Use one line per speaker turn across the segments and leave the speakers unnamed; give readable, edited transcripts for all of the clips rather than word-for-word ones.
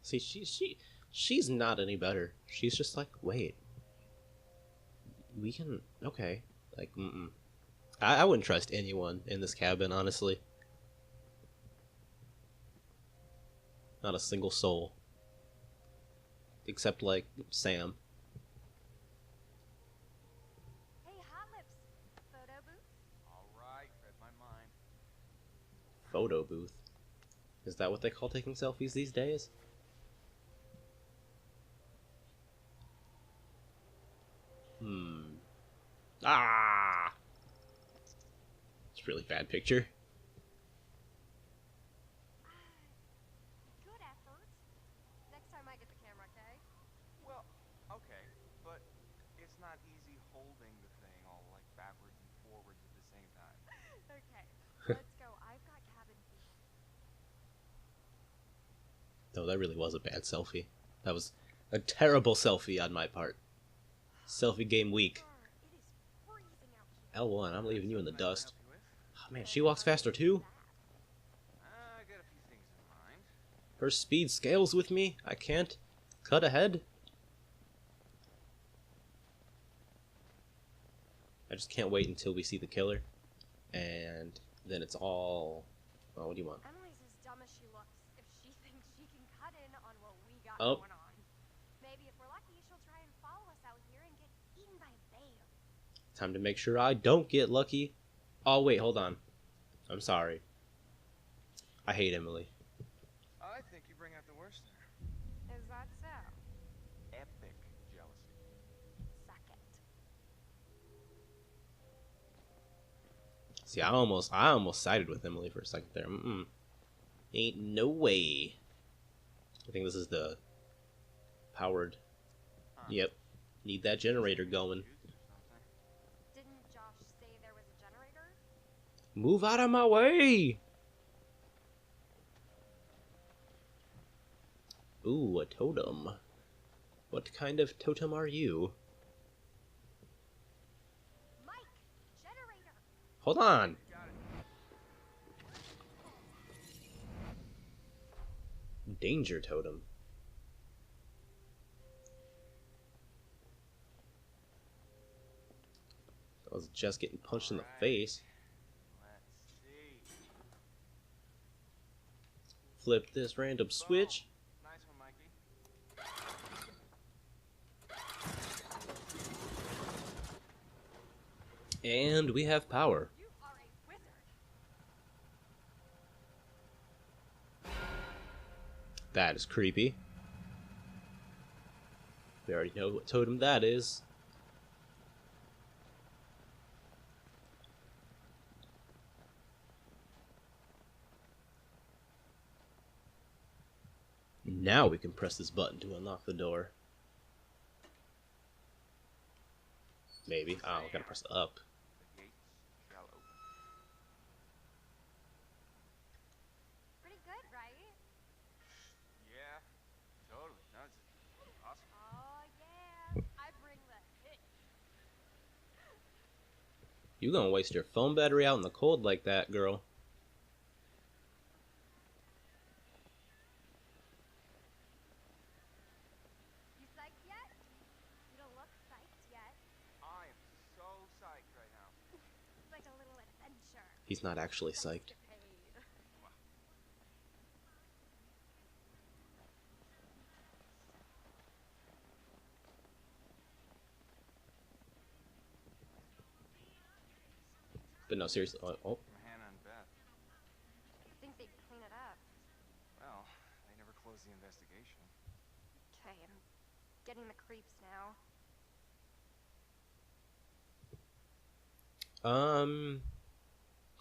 See, she's not any better. She's just like, wait, we can, okay, like, I wouldn't trust anyone in this cabin, honestly. Not a single soul, except like Sam.
Hey, Hot Lips, photo booth?
Alright, read my mind.
Photo booth. Is that what they call taking selfies these days? Ah! It's a really bad picture.
Good effort. Next time I get the camera, okay?
Well, okay, but it's not easy holding the thing all like backwards and forwards at the same time.
Okay, let's go. I've got cabin fever.
No, that really was a bad selfie. That was a terrible selfie on my part. Selfie game week.
It is freezing out here.
L1, I'm leaving you in the dust.
Help you with?
Oh man, she walks faster too?
I got a few things in mind.
Her speed scales with me? I can't cut ahead? I just can't wait until we see the killer. And then it's all... Oh, what do you want?
Emily's as dumb as she looks if she thinks she can cut in on what we got
Oh.
going on. Maybe if we're lucky, she'll try and follow us out here and get eaten by a bear.
Time to make sure I don't get lucky. Oh, wait, hold on. I'm sorry. I hate Emily.
I think you bring out the worst in her.
Is that so?
Epic jealousy.
Suck it.
See, I almost sided with Emily for a second there. Ain't no way. I think this is the powered. Yep. Need that generator going.
Didn't Josh say there was a generator?
Move out of my way! Ooh, a totem. What kind of totem are you?
Mike! Generator!
Hold on!
Got it.
Danger totem. I was just getting punched in the face.
Let's see.
Flip this random switch.
Nice one, Mikey.
And we have power.
You are a wizard!
That is creepy. We already know what totem that is. Now we can press this button to unlock the door. Maybe. Oh, we gotta press it up.
The gates shall open.
Pretty good, right?
Yeah, totally. No, it's awesome.
Oh, yeah. I bring the hit.
You gonna waste your phone battery out in the cold like that, girl.
You psyched yet? You don't look psyched yet.
I am so psyched right now.
It's like a little adventure.
He's not actually psyched.
Escapade.
But no, seriously. Oh,
From Hannah and Beth.
Think they'd clean it up.
Well, they never closed the investigation.
Okay, I'm getting the creeps now.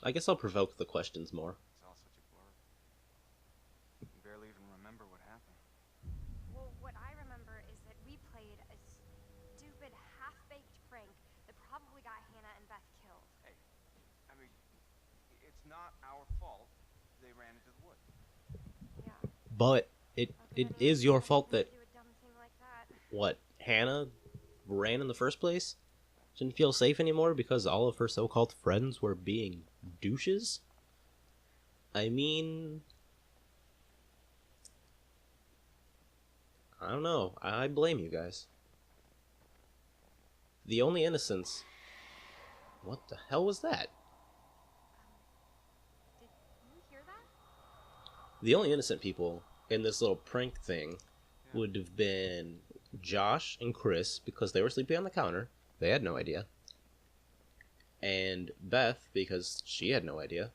I guess I'll provoke the questions more.
It's all such a blur. You can barely even remember what happened.
Well, what I remember is that we played a stupid, half-baked prank that probably got Hannah and Beth killed.
Hey, I mean, it's not our fault they ran into the woods.
Yeah.
But it is your fault that
Do a dumb thing like that.
what Hannah ran in the first place. Didn't feel safe anymore because all of her so-called friends were being douches. I mean, I don't know. I blame you guys. The only innocents... What the hell was that?
Did you hear that?
The only innocent people in this little prank thing
Yeah.
would have been Josh and Chris, because they were sleeping on the counter. They had no idea. And Beth, because she had no idea.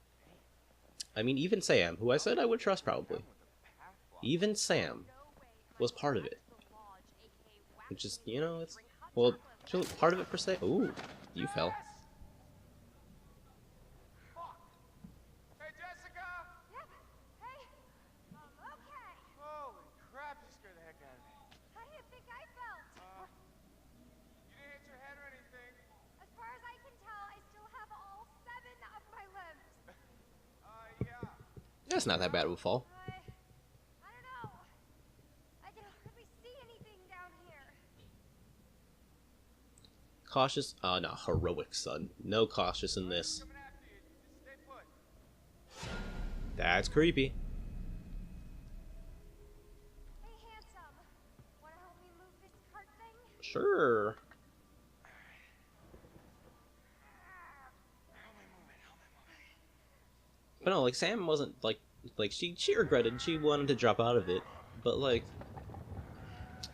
I mean, even Sam, who I said I would trust probably.
With the path block.
Even Sam
No way am I
was
going
part of
back
it.
to the lodge, aka
Which is,
waxing
you know, it's...
drink hot
Well,
chocolate.
part of it per se. Ooh, you fell.
Yes! Fuck! Hey, Jessica!
Yep. Hey. Okay.
Holy crap! You scared the heck out of me.
How do you think I felt?
You didn't hit your head or anything.
As far as I can tell, I still have all 7 of my limbs.
Yeah.
That's not that bad of a fall.
I don't know. I can hardly see anything down here.
Cautious? Oh, no, heroic, son. No cautious in this.
Coming after you. Just stay put.
That's creepy.
Hey, handsome. Wanna help me move this cart thing?
Sure. But no, like, Sam wasn't, like she regretted, she wanted to drop out of it, but, like,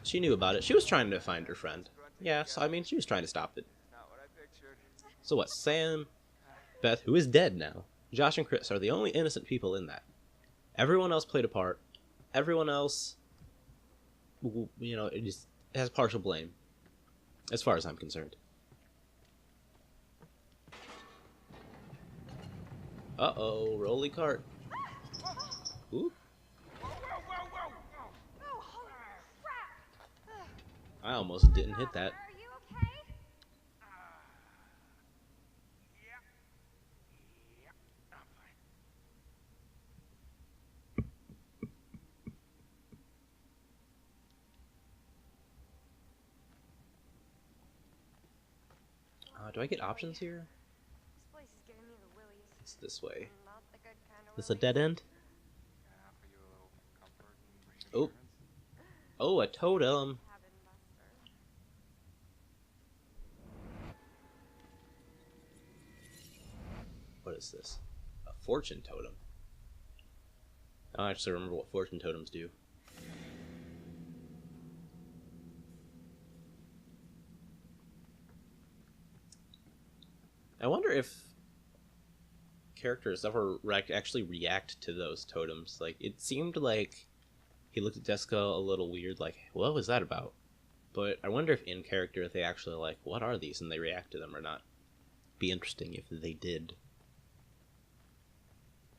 she knew about it. She was trying to find her friend. Yeah, so, I mean, she was trying to stop it.
Not what I pictured.
So what, Sam, Beth, who is dead now, Josh and Chris are the only innocent people in that. Everyone else played a part. Everyone else, you know, it just has partial blame, as far as I'm concerned. Uh-oh, rolly cart. Oop,
Whoa, whoa, whoa, whoa, whoa!
Oh, holy crap!
I almost didn't hit that.
Are you okay?
Yeah. Yeah. I'm fine.
Do I get options here?
This place is giving me the willies.
It's this way.
Not the good kind of
This a
willies.
dead end?
Can I offer you a little comfort and
Oh.
reassurance?
Oh, a totem.
Cabin buster.
What is this? A fortune totem. I don't actually remember what fortune totems do. I wonder if characters ever actually react to those totems. Like, it seemed like he looked at Jessica a little weird, like, what was that about? But I wonder if in character they actually like, what are these, and they react to them or not. Be interesting if they did.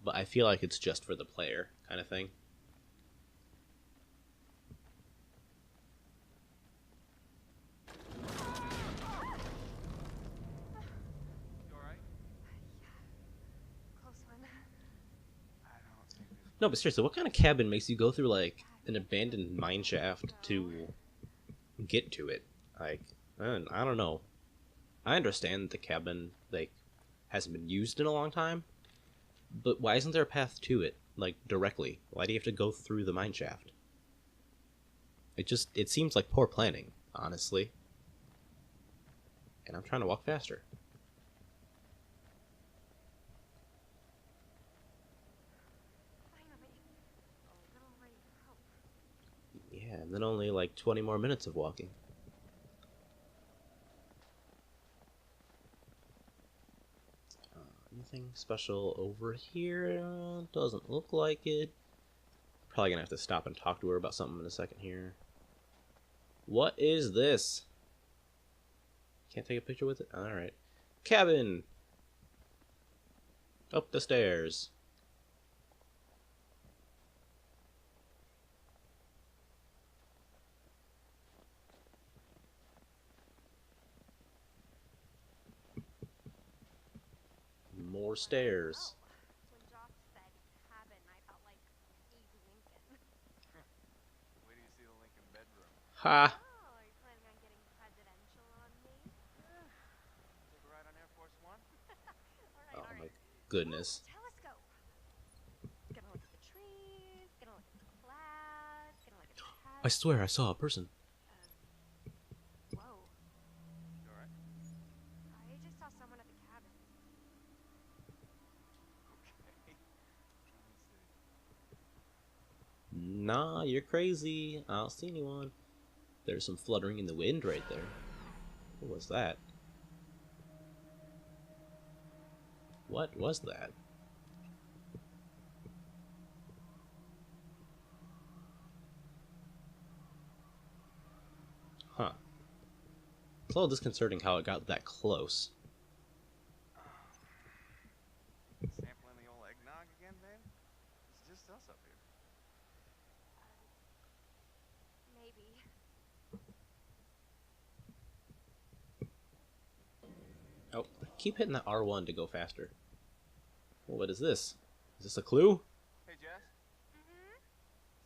But I feel like it's just for the player kind of thing.
You alright?
Close one.
I don't think this.
No, but seriously, what kind of cabin makes you go through, like, an abandoned mine shaft to get to it? Like, I don't know. I understand the cabin, like, hasn't been used in a long time, but why isn't there a path to it, like, directly? Why do you have to go through the mine shaft? It seems like poor planning, honestly. And I'm trying to walk faster.
Finally. A little ray of hope.
Yeah, and then only, like, 20 more minutes of walking. Anything special over here? Doesn't look like it. Probably gonna have to stop and talk to her about something in a second here. What is this? Can't take a picture with it? Alright. Cabin! Up the stairs. More stairs.
Oh, when Josh said cabin, I felt like Abe Lincoln.
Wait till you see the Lincoln bedroom.
Ha!
Oh, are you planning on getting presidential on me?
Take a ride on Air Force One?
Oh
All
my
right.
goodness.
Ooh, telescope. Gonna look at the trees. Gonna look at the clouds. Gonna look at the
I swear I saw a person.
Whoa.
You alright?
I just saw someone at the cabin.
Okay. Let me see.
Nah, you're crazy. I don't see anyone. There's some fluttering in the wind right there. What was that? What was that? Huh. It's a little disconcerting how it got that close.
Sampling the old eggnog again, babe? It's just us up here.
Maybe.
Oh, keep hitting that R1 to go faster. Well, what is this? Is this a clue?
Hey, Jess.
Mm-hmm.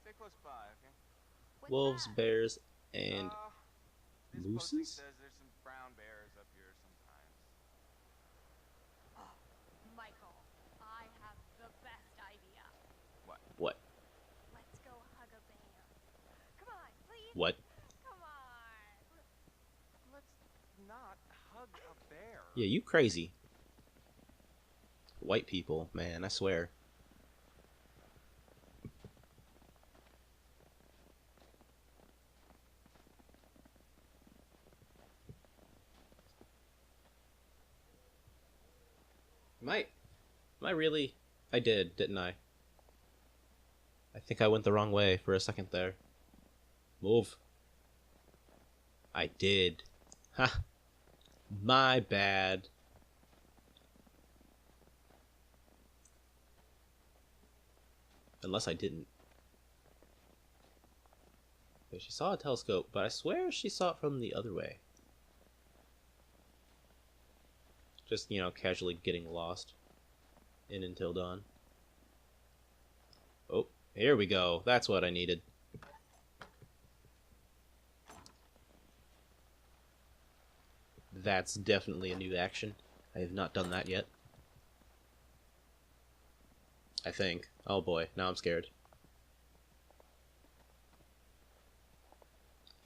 Stay close by, okay?
What's
Wolves,
that?
bears, and
This posting
mooses?
says there's some brown bears up here sometimes.
Oh, Michael, I have the best idea.
What?
What?
Let's go hug a bear. Come on, please.
What?
Come on.
Let's not hug a bear.
Yeah, you crazy. White people, man, I swear. Am I really? I did, didn't I? I think I went the wrong way for a second there. Move. I did. Ha! My bad. Unless I didn't. Okay, she saw a telescope, but I swear she saw it from the other way. Just, you know, casually getting lost in until dawn. Oh, here we go. That's what I needed. That's definitely a new action. I have not done that yet. I think. Oh boy, now I'm scared.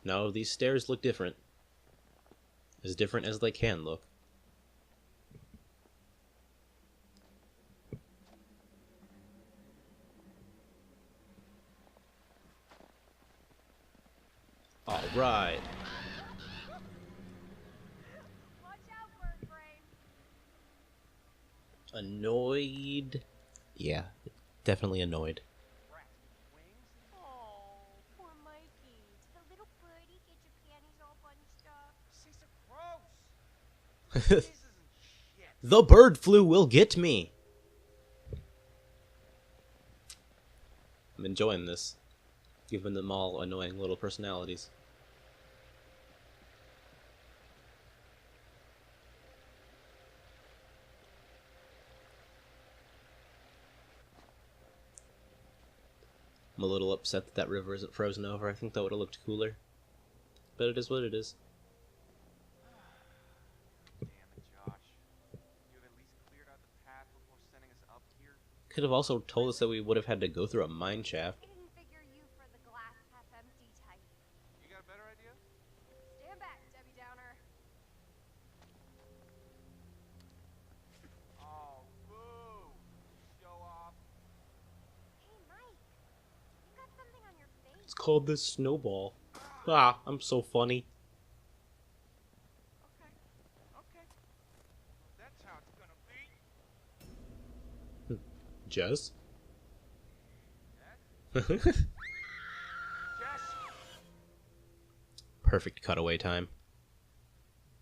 No, these stairs look different. As different as they can look. Alright.
Watch out, bird brain.
Annoyed? Yeah, definitely annoyed.
Rats with wings?
Oh, poor Mikey. Did the little birdie get your panties all bunched up?
She's so gross. This isn't shit.
The bird flu will get me! I'm enjoying this. Giving them all annoying little personalities. I'm a little upset that that river isn't frozen over. I think that would have looked cooler. But it is what it is.
Damn it, Josh. You have at least cleared out the path before sending us up here?
Could have also told us that we would have had to go through a mine
I
shaft.
didn't figure you for the glass half empty type.
You got a better idea?
Stand back, Debbie Downer.
Oh, boo! Show off.
Hey, Mike. You got something on your face.
It's called this snowball. Ah, I'm so funny.
Okay. Okay. That's how it's gonna be.
Jess?
Yes? Jess?
Perfect cutaway time.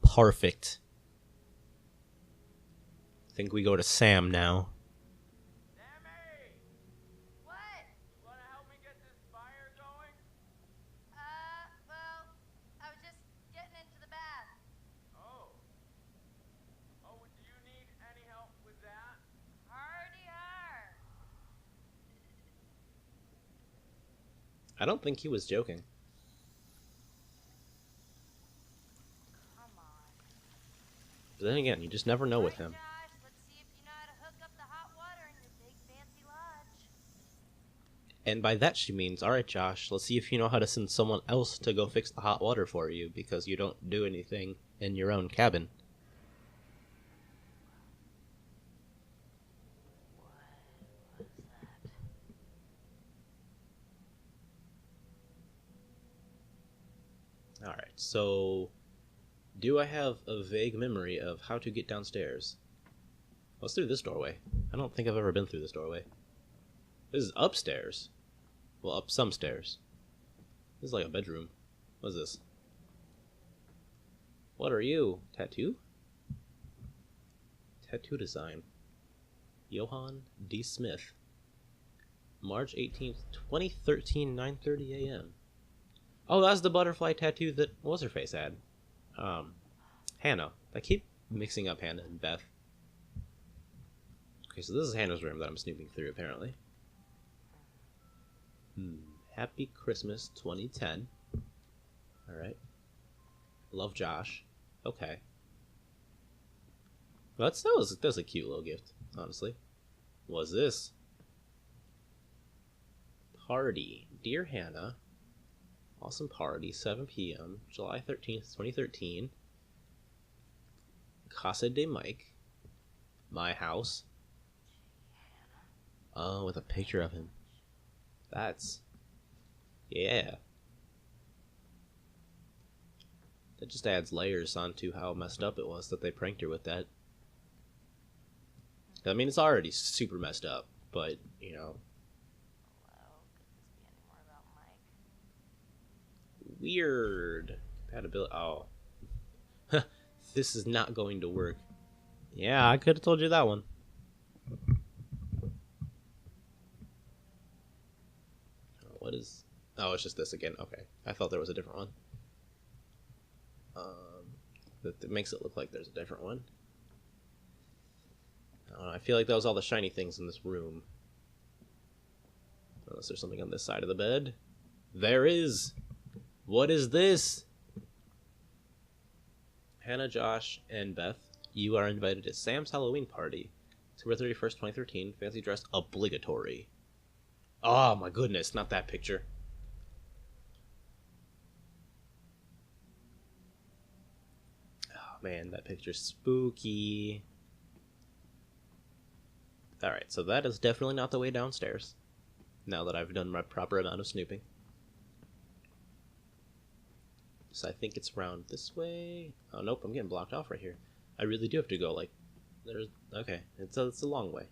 Perfect. Think we go to Sam now.
Sammy!
What?
Wanna help me get this fire going?
Well, I was just getting into the bath.
Oh. Oh, do you need any help with that?
Hardy har.
I don't think he was joking.
Come on.
But then again, you just never know with him.
Josh, let's see if you know how to hook up the hot water in your big fancy lodge.
And by that she means, alright Josh, let's see if you know how to send someone else to go fix the hot water for you, because you don't do anything in your own cabin.
What was that?
Alright, so do I have a vague memory of how to get downstairs? Well, it's through this doorway. I don't think I've ever been through this doorway. This is upstairs. Well, up some stairs. This is like a bedroom. What is this? What are you? Tattoo? Tattoo design. Johann D. Smith. March 18th, 2013, 9:30 a.m. Oh, that's the butterfly tattoo that What's-Her-Face had. Hannah. I keep mixing up Hannah and Beth. Okay, so this is Hannah's room that I'm snooping through, apparently. Happy Christmas 2010. Alright. Love Josh. Okay. Well, that was a cute little gift, honestly. What's this? Party. Dear Hannah. Awesome party. 7 p.m. July 13th, 2013. Casa de Mike. My house. Oh, with a picture of him. That's... yeah. That just adds layers onto how messed up it was that they pranked her with that. I mean, it's already super messed up, but, you know.
Hello, could this be any more about Mike?
Weird. Compatibility. Oh. This is not going to work. Yeah, I could have told you that one. What is... oh, it's just this again. Okay. I thought there was a different one. That makes it look like there's a different one. I don't know, I feel like that was all the shiny things in this room. Unless there's something on this side of the bed. There is! What is this? Hannah, Josh, and Beth, you are invited to Sam's Halloween party. October 31st, 2013. Fancy dress obligatory. Oh my goodness, not that picture. Oh man, that picture's spooky. Alright, so that is definitely not the way downstairs. Now that I've done my proper amount of snooping. So I think it's around this way. Oh nope, I'm getting blocked off right here. I really do have to go, like, there's... okay, it's a long way.